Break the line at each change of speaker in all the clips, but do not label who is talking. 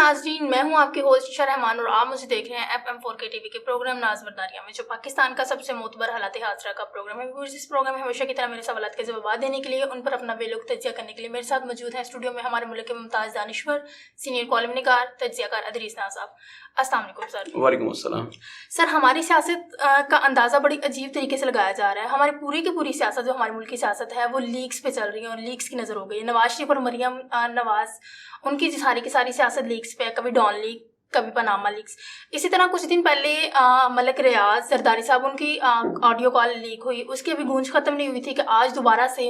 ناظرین، میں ہوں آپ کی ہوسٹ عشاء رحمان اور آپ مجھے دیکھ رہے ہیں FM4K ٹی وی کے پروگرام ناز برداریہ میں، جو پاکستان کا سب سے معتبر حالات حاضرہ کا پروگرام ہے۔ اس پروگرام میں ہمیشہ کی طرح میرے سوالات کے جوابات دینے کے لیے، ان پر اپنا ویلوگ تجزیہ کرنے کے لیے میرے ساتھ موجود ہیں اسٹوڈیو میں ہمارے ملک کے ممتاز دانشور، سینئر کالم نگار، تجزیہ کار ادریس ناز صاحب۔ السلام علیکم سر۔
وعلیکم السلام۔
سر، ہماری سیاست کا اندازہ بڑی عجیب طریقے سے لگایا جا رہا ہے۔ ہماری پوری کی پوری سیاست جو ہمارے ملک کی سیاست ہے وہ لیکس پہ چل رہی ہے اور لیکس کی نظر ہو گئی ہے۔ نواز شریف اور مریم نواز، ان کی ساری کی ساری سیاست لیکس پہ ہے، کبھی ڈان لیک، کبھی پاناما لیکس۔ اسی طرح کچھ دن پہلے ملک ریاض زرداری صاحب، ان کی آڈیو کال لیک ہوئی، اس کی ابھی گونج ختم نہیں ہوئی تھی کہ آج دوبارہ سے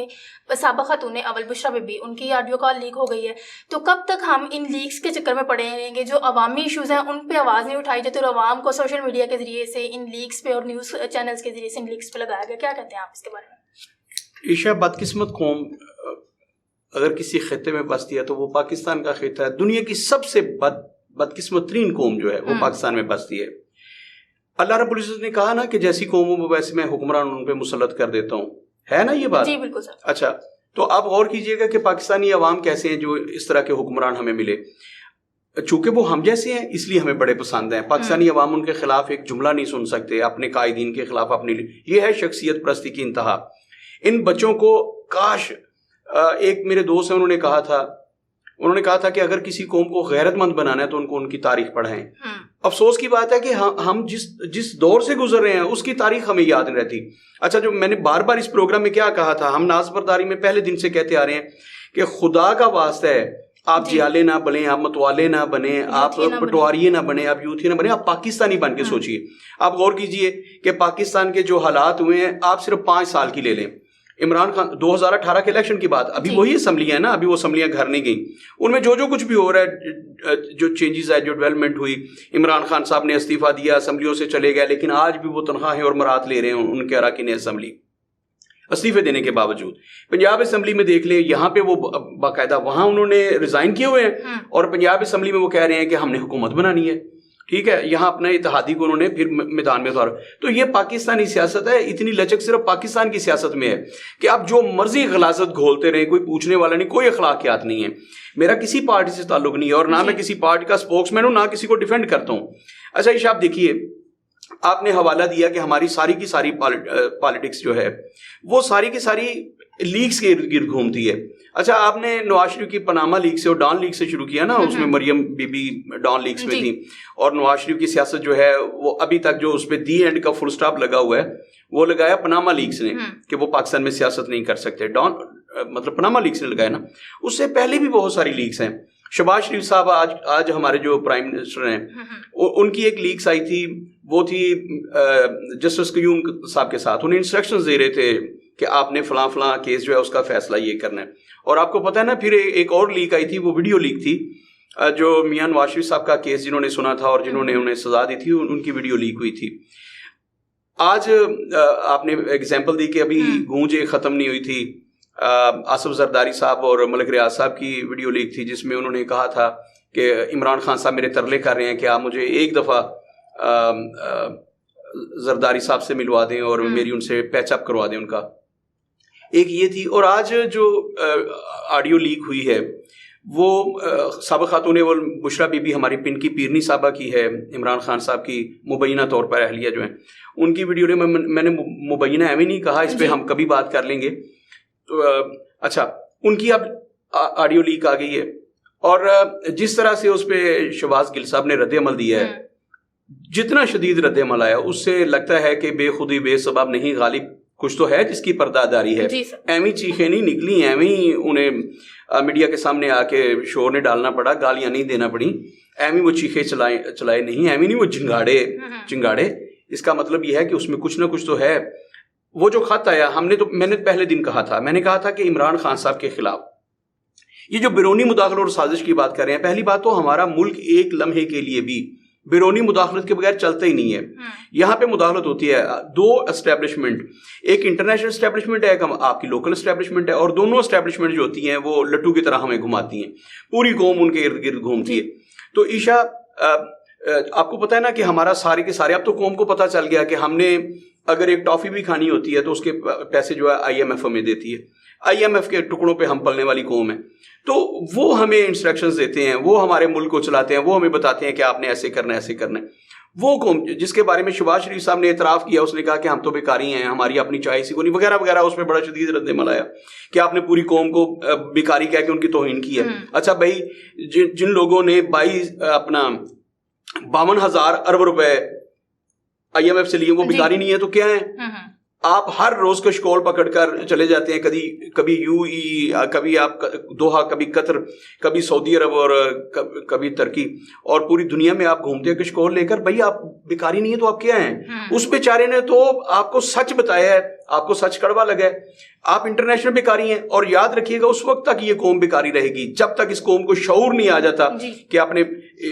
سابق خاتون اول بشرا بی بی، ان کی آڈیو کال لیک ہو گئی ہے۔ تو کب تک ہم ان لیکس کے چکر میں پڑے رہیں گے؟ جو عوامی ایشوز ہیں ان پہ آواز نہیں اٹھائی جاتی اور عوام کو سوشل میڈیا کے ذریعے سے ان لیکس پہ اور نیوز چینلز کے ذریعے سے ان لیکس پہ لگایا گیا۔ کیا کہتے ہیں آپ اس کے بارے میں؟
عشاء، بدقسمت قوم اگر کسی خطے میں بستی ہے تو وہ پاکستان کا خطہ ہے۔ دنیا کی سب سے بدقسمت ترین قوم جو ہے وہ پاکستان میں بستی ہے۔ اللہ رب العزت نے کہا نا کہ جیسی قوموں میں ویسے میں حکمران ان پہ مسلط کر دیتا ہوں، ہے نا یہ بات؟
جی بالکل سر۔
اچھا، تو آپ غور کیجئے گا کہ پاکستانی عوام کیسے ہیں جو اس طرح کے حکمران ہمیں ملے۔ چونکہ وہ ہم جیسے ہیں اس لیے ہمیں بڑے پسند ہیں۔ پاکستانی عوام ان کے خلاف ایک جملہ نہیں سن سکتے، اپنے قائدین کے خلاف اپنے لیے۔ یہ ہے شخصیت پرستی کی انتہا۔ ان بچوں کو کاش، ایک میرے دوست ہیں، انہوں نے کہا تھا کہ اگر کسی قوم کو غیرت مند بنانا ہے تو ان کو ان کی تاریخ پڑھائیں۔ افسوس کی بات ہے کہ ہم جس دور سے گزر رہے ہیں اس کی تاریخ ہمیں یاد نہیں رہتی۔ اچھا، جو میں نے بار بار اس پروگرام میں کیا کہا تھا، ہم ناز برداری میں پہلے دن سے کہتے آ رہے ہیں کہ خدا کا واسطہ ہے، آپ جیالے نہ بنیں، آپ متوالے نہ بنیں، آپ پٹواریے نہ بنیں، آپ یوتھی نہ بنیں، آپ پاکستانی بن کے سوچئے۔ آپ غور کیجئے کہ پاکستان کے جو حالات ہوئے ہیں، آپ صرف 5 سال کی لے لیں۔ عمران خان 2018 کے الیکشن کی بات، ابھی وہی اسمبلیاں ہیں نا، ابھی وہ اسمبلیاں گھر نہیں گئیں، ان میں جو کچھ بھی ہو رہا ہے، جو چینجز ہے، جو ڈیولپمنٹ ہوئی، عمران خان صاحب نے استعفیٰ دیا، اسمبلیوں سے چلے گئے، لیکن آج بھی وہ تنخواہیں اور مرات لے رہے ہیں ان کے اراکین اسمبلی استعفے دینے کے باوجود۔ پنجاب اسمبلی میں دیکھ لیں، یہاں پہ وہ باقاعدہ وہاں انہوں نے ریزائن کیے ہوئے ہیں اور پنجاب اسمبلی میں وہ کہہ رہے ہیں کہ ہم نے حکومت بنانی ہے، ٹھیک ہے، یہاں اپنے اتحادی کو انہوں نے پھر میدان میں اتارا۔ تو یہ پاکستانی سیاست ہے۔ اتنی لچک صرف پاکستان کی سیاست میں ہے کہ آپ جو مرضی غلاظت گھولتے رہیں، کوئی پوچھنے والا نہیں، کوئی اخلاقیات نہیں ہے۔ میرا کسی پارٹی سے تعلق نہیں ہے اور نہ میں کسی پارٹی کا اسپوکس مین ہوں، نہ کسی کو ڈیفینڈ کرتا ہوں۔ اچھا عشاء، آپ دیکھیے، آپ نے حوالہ دیا کہ ہماری ساری کی ساری پالیٹکس جو ہے وہ ساری کی ساری لیکس کے ارد گرد گھومتی ہے۔ اچھا، آپ نے نواز شریف کی پاناما لیک سے اور ڈان لیک سے شروع کیا نا، اس میں مریم بی بی ڈان لیکس میں تھی، اور نواز شریف کی سیاست جو ہے وہ ابھی تک جو اس پہ دی اینڈ کا فل سٹاپ لگا ہوا ہے وہ لگایا پاناما لیکس نے کہ وہ پاکستان میں سیاست نہیں کر سکتے۔ مطلب پاناما لیکس نے لگایا نا، اس سے پہلے بھی بہت ساری لیکس ہیں۔ شہباز شریف صاحب آج ہمارے جو پرائم منسٹر ہیں، ان کی ایک لیکس آئی تھی، وہ تھی جسٹس قیوم صاحب کے ساتھ، انہیں انسٹرکشنز دے رہے تھے کہ آپ نے فلاں فلاں کیس جو ہے اس کا فیصلہ یہ کرنا ہے۔ اور آپ کو پتہ ہے نا، پھر ایک اور لیک آئی تھی، وہ ویڈیو لیک تھی، جو میاں نواز شریف صاحب کا کیس جنہوں نے سنا تھا اور جنہوں نے انہیں سزا دی تھی، ان کی ویڈیو لیک ہوئی تھی۔ آج آپ نے ایگزامپل دی کہ ابھی گونج ختم نہیں ہوئی تھی، آصف زرداری صاحب اور ملک ریاض صاحب کی ویڈیو لیک تھی جس میں انہوں نے کہا تھا کہ عمران خان صاحب میرے ترلے کر رہے ہیں کہ آپ مجھے ایک دفعہ زرداری صاحب سے ملوا دیں اور میری ان سے پیچ اپ کروا دیں ان کا۔ ایک یہ تھی، اور آج جو آڈیو لیک ہوئی ہے وہ سابق خاتون بشرا بی بی ہماری پن کی پیرنی صاحبہ کی ہے، عمران خان صاحب کی مبینہ طور پر اہلیہ جو ہیں، ان کی ویڈیو میں نے مبینہ ایویں نہیں کہا، اس پہ ہم کبھی بات کر لیں گے۔ اچھا، ان کی اب آڈیو لیک آ گئی ہے، اور جس طرح سے اس پہ شہباز گل صاحب نے رد عمل دیا ہے، جتنا شدید رد عمل آیا، اس سے لگتا ہے کہ بے خودی بے سبب نہیں غالب کچھ تو ہے جس کی پرداداری ہے۔ ایویں چیخیں نہیں نکلی، ایویں انہیں میڈیا کے سامنے آ کے شور نے ڈالنا پڑا، گالیاں نہیں دینا پڑی، ایویں وہ چیخیں چلائے نہیں، ایویں نہیں وہ چنگاڑے۔ اس کا مطلب یہ ہے کہ اس میں کچھ نہ کچھ تو ہے۔ وہ جو خط آیا، میں نے پہلے دن کہا تھا کہ عمران خان صاحب کے خلاف یہ جو بیرونی مداخلت اور سازش کی بات کر رہے ہیں، پہلی بات تو ہمارا ملک ایک لمحے کے لیے بھی بیرونی مداخلت کے بغیر چلتا ہی نہیں ہے۔ یہاں پہ مداخلت ہوتی ہے، 2 اسٹیبلشمنٹ، ایک انٹرنیشنل اسٹیبلشمنٹ ہے، ایک آپ کی لوکل اسٹیبلشمنٹ ہے، اور دونوں اسٹیبلشمنٹ جو ہوتی ہیں وہ لٹو کی طرح ہمیں گھماتی ہیں، پوری قوم ان کے ارد گرد گھومتی ہے۔ تو عشاء، آپ کو پتہ ہے نا کہ ہمارا سارے کے سارے، اب تو قوم کو پتہ چل گیا کہ ہم نے اگر ایک ٹافی بھی کھانی ہوتی ہے تو اس کے پیسے جو ہے IMF ہمیں دیتی ہے۔ IMF کے ٹکڑوں پہ ہم پلنے والی قوم ہے. تو وہ ہمیں انسٹرکشنز دیتے ہیں, وہ ہمارے ملک کو چلاتے ہیں, وہ ہمیں بتاتے ہیں کہ آپ نے ایسے کرنا ہے, ایسے کرنا ہے. وہ قوم جس کے بارے میں شہباز شریف صاحب نے اعتراف کیا, اس نے کہا کہ ہم تو بیکاری ہیں, ہماری اپنی چائے سی کو نہیں وغیرہ وغیرہ, اس پہ بڑا شدید رد عمل آیا کہ آپ نے پوری قوم کو بیکاری کہہ کے ان کی توہین کی ہے. اچھا بھائی, جن لوگوں نے 52,000 ارب روپے IMF سے لیے وہ بیکاری نہیں ہے تو کیا ہے؟ آپ ہر روز کا شکول پکڑ کر چلے جاتے ہیں, کبھی UAE, کبھی آپ دوحہ, کبھی قطر, کبھی سعودی عرب اور کبھی ترکی, اور پوری دنیا میں آپ گھومتے ہیں کشکول لے کر. بھائی آپ بیکاری نہیں ہے تو آپ کیا ہیں؟ اس بیچارے نے تو آپ کو سچ بتایا ہے, آپ کو سچ کڑوا لگا ہے, آپ انٹرنیشنل بیکاری ہیں. اور یاد رکھیے گا اس وقت تک یہ قوم بیکاری رہے گی جب تک اس قوم کو شعور نہیں آ جاتا کہ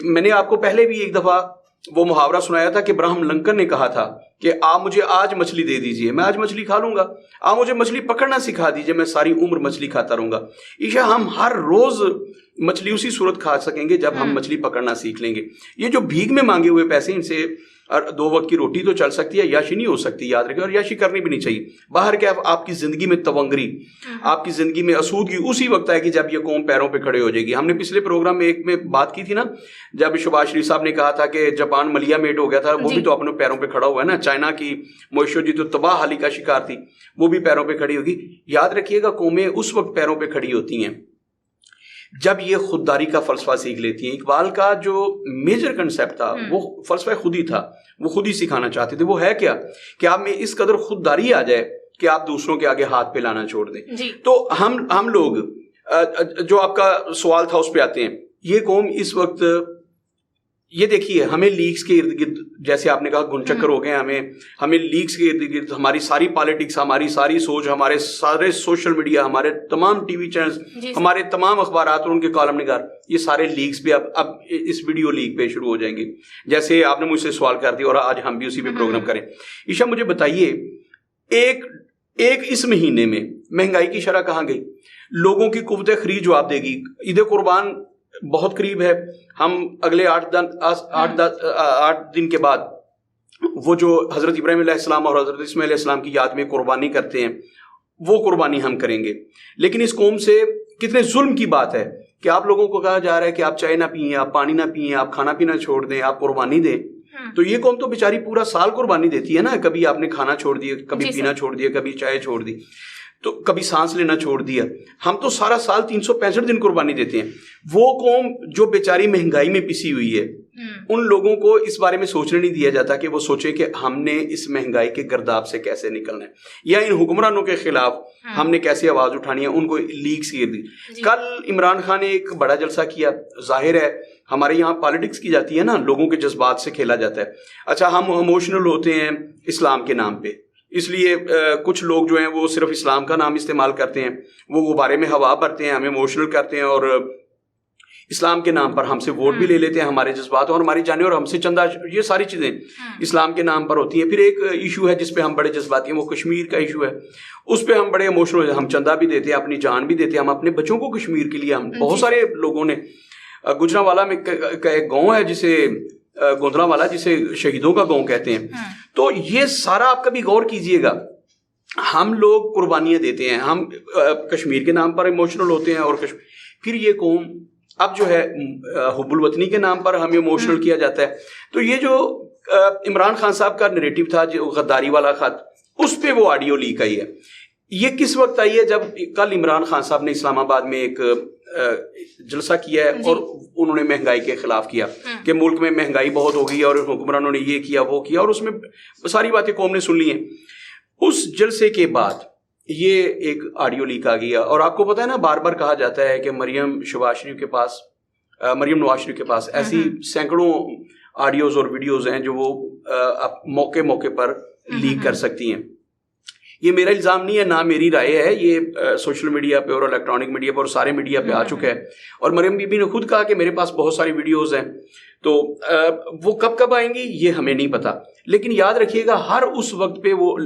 میں نے آپ کو پہلے بھی ایک دفعہ وہ محاورہ سنایا تھا کہ ابراہم لنکن نے کہا تھا کہ آپ مجھے آج مچھلی دے دیجئے, میں آج مچھلی کھا لوں گا. آپ مجھے مچھلی پکڑنا سکھا دیجئے, میں ساری عمر مچھلی کھاتا رہوں گا. عشاء ہم ہر روز مچھلی اسی صورت کھا سکیں گے جب ہم مچھلی پکڑنا سیکھ لیں گے. یہ جو بھیک میں مانگے ہوئے پیسے, ان سے 2 وقت کی روٹی تو چل سکتی ہے, عیاشی نہیں ہو سکتی, یاد رکھیں. اور عیاشی کرنی بھی نہیں چاہیے. باہر کیا آپ کی زندگی میں تونگری, آپ کی زندگی میں اسودگی اسی وقت ہے کہ جب یہ قوم پیروں پہ کھڑے ہو جائے گی. ہم نے پچھلے پروگرام میں ایک میں بات کی تھی نا, جب شہباز شریف صاحب نے کہا تھا کہ جاپان ملیا میٹ ہو گیا تھا, وہ بھی تو اپنے پیروں پہ کھڑا ہوا ہے نا. چائنا کی معیشت جو تو تباہ حالی کا شکار تھی, وہ بھی پیروں پہ کھڑی ہوگی. یاد رکھیے گا قومیں اس وقت پیروں پہ کھڑی ہوتی ہیں جب یہ خودداری کا فلسفہ سیکھ لیتی ہیں. اقبال کا جو میجر کنسیپٹ تھا وہ فلسفہ خود ہی تھا, وہ خود ہی سکھانا چاہتے تھے. وہ ہے کیا کہ آپ میں اس قدر خودداری آ جائے کہ آپ دوسروں کے آگے ہاتھ پہ لانا چھوڑ دیں. تو ہم لوگ, جو آپ کا سوال تھا اس پہ آتے ہیں. یہ قوم اس وقت, یہ دیکھیے, ہمیں لیگس کے ارد گرد, جیسے آپ نے کہا گن چکر ہو گئے, ہمیں لیگس کے ارد گرد ہماری ساری پالیٹکس, ہماری ساری سوچ, ہمارے سارے سوشل میڈیا, ہمارے تمام ٹی وی چینلز, ہمارے تمام اخبارات اور ان کے کالم نگار, یہ سارے لیگس پہ اب اس ویڈیو لیگ پہ شروع ہو جائیں گے. جیسے آپ نے مجھ سے سوال کر دیا اور آج ہم بھی اسی پہ پروگرام کریں. عشاء مجھے بتائیے, ایک اس مہینے میں مہنگائی کی شرح کہاں گئی؟ لوگوں کی قوت خرید جواب دے گی. عید قربان بہت قریب ہے, ہم اگلے 8 دن کے بعد وہ جو حضرت ابراہیم علیہ السلام اور حضرت اسماعیل علیہ السلام کی یاد میں قربانی کرتے ہیں, وہ قربانی ہم کریں گے. لیکن اس قوم سے کتنے ظلم کی بات ہے کہ آپ لوگوں کو کہا جا رہا ہے کہ آپ چائے نہ پئیں, آپ پانی نہ پئیں, آپ کھانا پینا چھوڑ دیں, آپ قربانی دیں. تو یہ قوم تو بیچاری پورا سال قربانی دیتی ہے نا. کبھی آپ نے کھانا چھوڑ دیا, کبھی پینا چھوڑ دیا, کبھی چائے چھوڑ دی, تو کبھی سانس لینا چھوڑ دیا. ہم تو سارا سال 365 دن قربانی دیتے ہیں. وہ قوم جو بیچاری مہنگائی میں پسی ہوئی ہے, ان لوگوں کو اس بارے میں سوچنے نہیں دیا جاتا کہ وہ سوچے کہ ہم نے اس مہنگائی کے گرداب سے کیسے نکلنا ہے, یا ان حکمرانوں کے خلاف ہم نے کیسے آواز اٹھانی ہے. ان کو لیگس کی دی. کل عمران خان نے ایک بڑا جلسہ کیا. ظاہر ہے ہمارے یہاں پالیٹکس کی جاتی ہے نا, لوگوں کے جذبات سے کھیلا جاتا ہے. اچھا, ہم ایموشنل ہوتے ہیں اسلام کے نام پہ, اس لیے کچھ لوگ جو ہیں وہ صرف اسلام کا نام استعمال کرتے ہیں, وہ غبارے میں ہوا بھرتے ہیں, ہمیں ایموشنل کرتے ہیں, اور اسلام کے نام پر ہم سے ووٹ بھی لے لیتے ہیں, ہمارے جذبات اور ہماری جانیں, اور ہم سے چندہ, یہ ساری چیزیں اسلام کے نام پر ہوتی ہیں. پھر ایک ایشو ہے جس پہ ہم بڑے جذباتی ہیں, وہ کشمیر کا ایشو ہے. اس پہ ہم بڑے ایموشنل ہوتے ہیں, ہم چندہ بھی دیتے ہیں, اپنی جان بھی دیتے ہیں, ہم اپنے بچوں کو کشمیر کے لیے, ہم بہت سارے لوگوں نے, گجرانوالا میں ایک گاؤں ہے جسے گوندھراوالا, جسے شہیدوں کا گاؤں کہتے ہیں. تو یہ سارا آپ کبھی غور کیجئے گا, ہم لوگ قربانیاں دیتے ہیں, ہم کشمیر کے نام پر ایموشنل ہوتے ہیں, اور پھر یہ قوم اب جو ہے حب الوطنی کے نام پر ہمیں ایموشنل کیا جاتا ہے. تو یہ جو عمران خان صاحب کا نریٹو تھا, جو غداری والا خط, اس پہ وہ آڈیو لیک آئی ہے. یہ کس وقت آئی ہے؟ جب کل عمران خان صاحب نے اسلام آباد میں ایک جلسہ کیا ہے, اور انہوں نے مہنگائی کے خلاف کیا کہ ملک میں مہنگائی بہت ہو گئی, اور حکمرانوں نے یہ کیا وہ کیا, اور اس میں ساری باتیں قوم نے سن لی ہیں. اس جلسے کے بعد یہ ایک آڈیو لیک آ گیا. اور آپ کو پتا ہے نا, بار بار کہا جاتا ہے کہ مریم نواز شریف کے پاس ایسی سینکڑوں آڈیوز اور ویڈیوز ہیں جو وہ موقع پر لیک کر سکتی ہیں. یہ میرا الزام نہیں ہے, نہ میری رائے ہے, یہ سوشل میڈیا پہ اور الیکٹرانک میڈیا پہ اور سارے میڈیا پہ آ چکا ہے. اور مریم بی بی نے خود کہا کہ میرے پاس بہت ساری ویڈیوز ہیں. تو وہ کب آئیں گی یہ ہمیں نہیں پتا, لیکن یاد رکھیے گا ہر اس وقت پہ وہ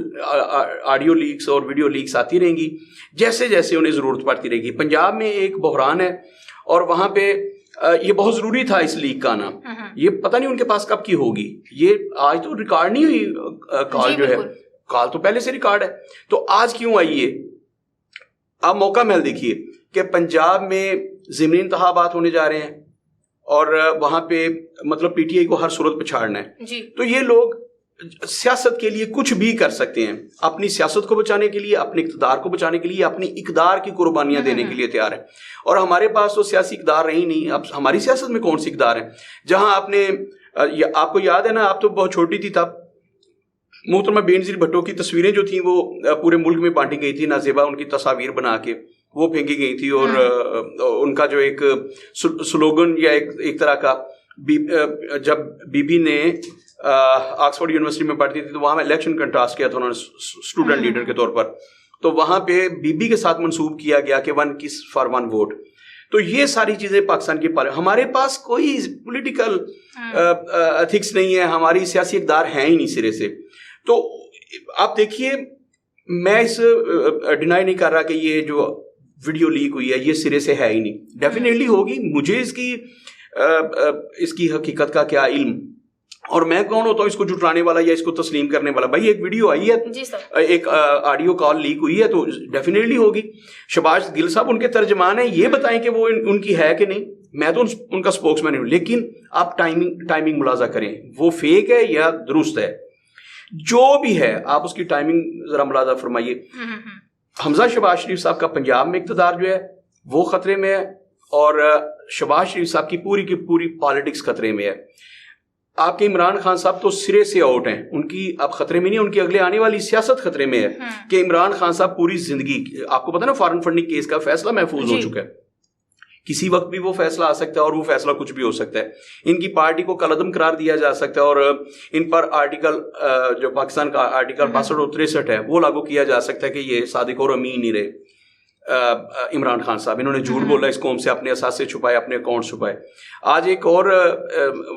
آڈیو لیکس اور ویڈیو لیکس آتی رہیں گی جیسے جیسے انہیں ضرورت پڑتی رہے گی. پنجاب میں ایک بحران ہے, اور وہاں پہ یہ بہت ضروری تھا اس لیک کا آنا. یہ پتہ نہیں ان کے پاس کب کی ہوگی. یہ آج تو ریکارڈ نہیں ہوئی کال, جو ہے کال تو پہلے سے ریکارڈ ہے, تو آج کیوں آئی ہے؟ آپ موقع محل دیکھیے کہ پنجاب میں ضمنی انتخابات ہونے جا رہے ہیں اور وہاں پہ مطلب پی ٹی آئی کو ہر صورت پہ چھاڑنا ہے
جی.
تو یہ لوگ سیاست کے لیے کچھ بھی کر سکتے ہیں، اپنی سیاست کو بچانے کے لیے، اپنے اقتدار کو بچانے کے لیے، اپنی اقدار کی قربانیاں دینے کے لیے تیار ہیں. اور ہمارے پاس تو سیاسی اقدار رہی نہیں. اب ہماری سیاست میں کون سی اقدار ہے؟ جہاں آپ کو یاد ہے نا، آپ تو بہت چھوٹی تھی تب، محترمہ بے نظیر بھٹو کی تصویریں جو تھیں وہ پورے ملک میں بانٹی گئی تھی، نازیبا ان کی تصاویر بنا کے وہ پھینکی گئی تھی، اور ان کا جو ایک سلوگن یا ایک طرح کا، جب بی بی نے آکسفورڈ یونیورسٹی میں پڑھتی تھی تو وہاں میں الیکشن کنٹاسٹ کیا تھا انہوں نے اسٹوڈنٹ لیڈر کے طور پر، تو وہاں پہ بی بی کے ساتھ منسوب کیا گیا کہ 1 kiss for 1 vote. تو یہ ساری چیزیں پاکستان کی ہمارے پاس کوئی پولیٹیکل ایتھکس نہیں ہے، ہماری سیاسی اقدار ہیں ہی نہیں سرے سے. تو آپ دیکھیے، میں اس ڈینائی نہیں کر رہا کہ یہ جو ویڈیو لیک ہوئی ہے یہ سرے سے ہے ہی نہیں، ڈیفینیٹلی ہوگی. مجھے اس کی حقیقت کا کیا علم، اور میں کون ہوتا ہوں اس کو جھٹلانے والا یا اس کو تسلیم کرنے والا. بھائی ایک ویڈیو آئی ہے، ایک آڈیو کال لیک ہوئی ہے تو ڈیفینیٹلی ہوگی. شہباز گل صاحب ان کے ترجمان ہیں، یہ بتائیں کہ وہ ان کی ہے کہ نہیں. میں تو ان کا اسپوکس مین ہوں، لیکن آپ ٹائمنگ ملاحظہ کریں، وہ فیک ہے یا درست ہے. جو بھی ہے آپ اس کی ٹائمنگ ذرا ملاحظہ فرمائیے. حمزہ شہباز شریف صاحب کا پنجاب میں اقتدار جو ہے وہ خطرے میں ہے، اور شہباز شریف صاحب کی پوری پالیٹکس خطرے میں ہے. آپ کے عمران خان صاحب تو سرے سے آؤٹ ہیں، ان کی اب خطرے میں نہیں، ان کی اگلے آنے والی سیاست خطرے میں ہے کہ عمران خان صاحب پوری زندگی، آپ کو پتا نا فارن فنڈنگ کیس کا فیصلہ محفوظ ہو چکا ہے، کسی وقت بھی وہ فیصلہ آ سکتا ہے اور وہ فیصلہ کچھ بھی ہو سکتا ہے. ان کی پارٹی کو کالعدم قرار دیا جا سکتا ہے، اور ان پر آرٹیکل جو پاکستان کا آرٹیکل 62 اور 63 ہے وہ لاگو کیا جا سکتا ہے کہ یہ صادق اور امین نہیں رہے. عمران خان صاحب انہوں نے جھوٹ بولا اس قوم سے، اپنے اثاثے چھپائے، اپنے اکاؤنٹ چھپائے. آج ایک اور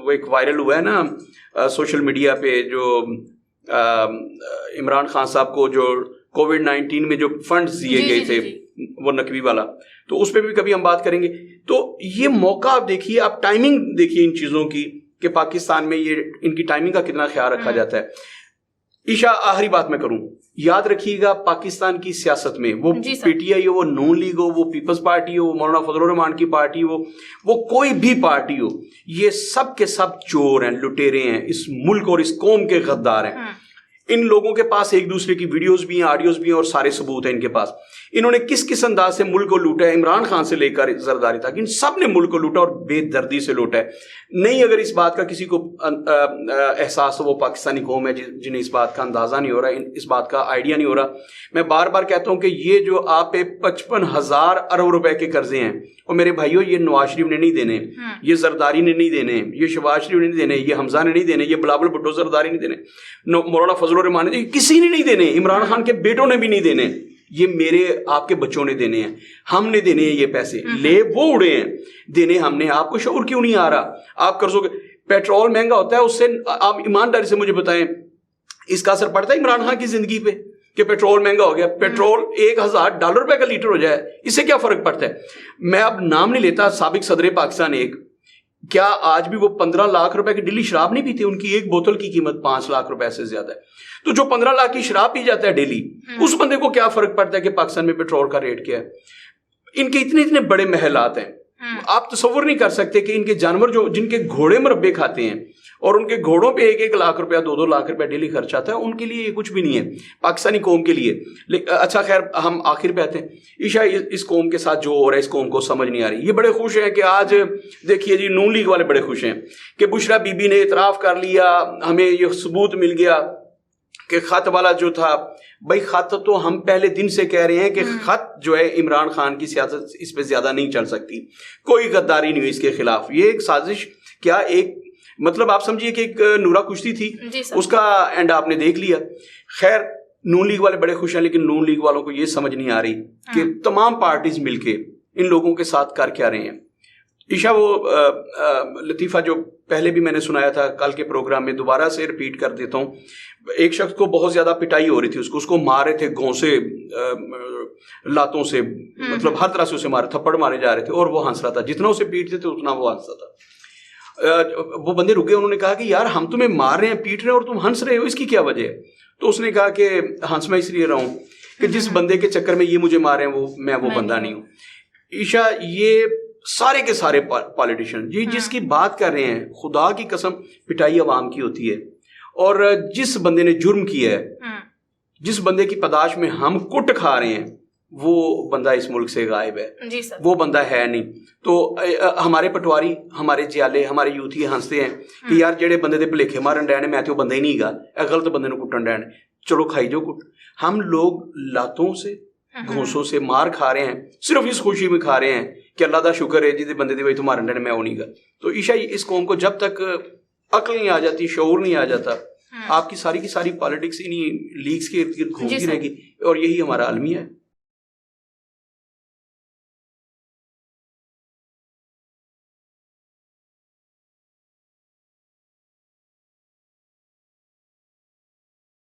وہ ایک وائرل ہوا ہے نا سوشل میڈیا پہ، جو عمران خان صاحب کو جو کووڈ-19 میں جو فنڈز دیے گئے تھے وہ نقوی والا، تو اس پہ بھی کبھی ہم بات کریں گے. تو یہ موقع آپ دیکھیے، آپ ٹائمنگ دیکھیے ان چیزوں کی کہ پاکستان میں یہ ان کی ٹائمنگ کا کتنا خیال رکھا جاتا ہے. عشاء آخری بات میں کروں، یاد رکھیے گا پاکستان کی سیاست میں، وہ پی ٹی آئی ہو، وہ نون لیگ ہو، وہ پیپلز پارٹی ہو، مولانا فضل الرحمان کی پارٹی ہو، وہ کوئی بھی پارٹی ہو، یہ سب کے سب چور ہیں، لٹیرے ہیں، اس ملک اور اس قوم کے غدار ہیں. ان لوگوں کے پاس ایک دوسرے کی ویڈیوز بھی ہیں، آڈیوز بھی ہیں، اور سارے ثبوت ہیں ان کے پاس. انہوں نے کس انداز سے ملک کو لوٹا ہے، عمران خان سے لے کر زرداری تک، ان سب نے ملک کو لوٹا اور بے دردی سے لوٹا ہے. نہیں اگر اس بات کا کسی کو احساس ہو، وہ پاکستانی قوم ہے جنہیں اس بات کا اندازہ نہیں ہو رہا، اس بات کا آئیڈیا نہیں ہو رہا. میں بار بار کہتا ہوں کہ یہ جو آپ پہ 55,000 ارب روپے کے قرضے ہیں، اور میرے بھائیو یہ نواز شریف نے نہیں دینے، یہ زرداری نے نہیں دینے، یہ شہباز شریف نے نہیں دینے، یہ حمزہ نے نہیں دینے، یہ بلاول بھٹو زرداری نہیں دینے، مولانا فضل الرحمان نے، کسی نے نہیں دینے، عمران خان کے بیٹوں نے بھی نہیں دینے. یہ میرے آپ کے بچوں نے دینے ہیں، ہم نے دینے ہیں. یہ پیسے لے وہ اڑے ہیں، دینے ہم نے. آپ کو شعور کیوں نہیں آ رہا؟ آپ قرضوں کے، پیٹرول مہنگا ہوتا ہے، اس سے آپ ایمانداری سے مجھے بتائیں اس کا اثر پڑتا ہے عمران خان کی زندگی پہ کہ پیٹرول مہنگا ہو گیا؟ پیٹرول $1,000 کا لیٹر ہو جائے، اس سے کیا فرق پڑتا ہے؟ میں اب نام نہیں لیتا، سابق صدر پاکستان کیا آج بھی وہ 15 لاکھ روپے کی ڈیلی شراب نہیں پیتے؟ ان کی ایک بوتل کی قیمت 5 لاکھ روپے سے زیادہ ہے. تو جو 15 لاکھ کی شراب پی جاتا ہے ڈیلی، اس بندے کو کیا فرق پڑتا ہے کہ پاکستان میں پیٹرول کا ریٹ کیا ہے؟ ان کے اتنے بڑے محلات ہیں، آپ تصور نہیں کر سکتے کہ ان کے جانور جن کے گھوڑے مربے کھاتے ہیں اور ان کے گھوڑوں پہ 1 لاکھ روپیہ 2 لاکھ روپیہ ڈیلی خرچ آتا ہے، ان کے لیے یہ کچھ بھی نہیں ہے پاکستانی قوم کے لیے. اچھا خیر، ہم آخر پہ آتے ہیں. عشاء اس قوم کے ساتھ جو ہو رہا ہے اس قوم کو سمجھ نہیں آ رہی. یہ بڑے خوش ہیں کہ آج دیکھیے جی نون لیگ والے بڑے خوش ہیں کہ بشرا بی بی نے اعتراف کر لیا، ہمیں یہ ثبوت مل گیا کہ خط والا جو تھا. بھائی خط تو ہم پہلے دن سے کہہ رہے ہیں کہ خط جو ہے عمران خان کی سیاست اس پہ زیادہ نہیں چل سکتی، کوئی غداری نہیں ہوئی اس کے خلاف. یہ ایک سازش، کیا ایک مطلب آپ سمجھیے کہ ایک نورا کشتی تھی، اس کا اینڈ آپ نے دیکھ لیا. خیر نون لیگ والے بڑے خوش ہیں، لیکن نون لیگ والوں کو یہ سمجھ نہیں آ رہی کہ تمام پارٹیز مل کے ان لوگوں کے ساتھ کر کیا رہے ہیں. عشاء وہ لطیفہ جو پہلے بھی میں نے سنایا تھا کل کے پروگرام میں، دوبارہ سے ریپیٹ کر دیتا ہوں. ایک شخص کو بہت زیادہ پٹائی ہو رہی تھی، اس کو مار رہے تھے گھوں سے، لاتوں سے، مطلب ہر طرح سے اسے مارے، تھپڑ مارے جا رہے تھے، اور وہ ہنس رہا تھا. جتنا اسے پیٹتے تھے اتنا وہ ہنستا تھا. وہ بندے رکے، انہوں نے کہا کہ یار ہم تمہیں مار رہے ہیں، پیٹ رہے ہیں، اور تم ہنس رہے ہو، اس کی کیا وجہ ہے؟ تو اس نے کہا کہ ہنس میں اس لیے رہا ہوں کہ جس بندے کے چکر میں یہ مجھے مارے ہیں میں وہ بندہ نہیں ہوں. عشا یہ سارے کے سارے پالیٹیشین جس کی بات کر رہے ہیں خدا کی قسم پٹائی عوام کی ہوتی ہے. اور جس بندے نے جرم کیا ہے, جس بندے کی پداش میں ہم کٹ کھا رہے ہیں, وہ بندہ اس ملک سے غائب ہے.
جی سر.
وہ بندہ ہے نہیں. تو ہمارے پٹواری, ہمارے جیالے, ہمارے یوتھی ہنستے ہیں کہ یار جڑے بندے دے بھلیکھے مارن ڈین میں تو وہ بندہ ہی نہیں گا, غلط بندے نو کٹن ڈین, چلو کھائی جو کٹ. ہم لوگ لاتوں سے گھونسوں سے مار کھا رہے ہیں, صرف اس خوشی میں کھا رہے ہیں کہ اللہ دا شکر ہے جی بندے دی وہی تو مارن ڈین میں وہ نہیں گا. تو عشا اس قوم کو جب تک عقل نہیں آ جاتی, شعور نہیں آ جاتا, آپ کی ساری پالیٹکس انہی لیگز کے ارد گرد گھومتی رہے گی, اور یہی ہمارا المیہ ہے.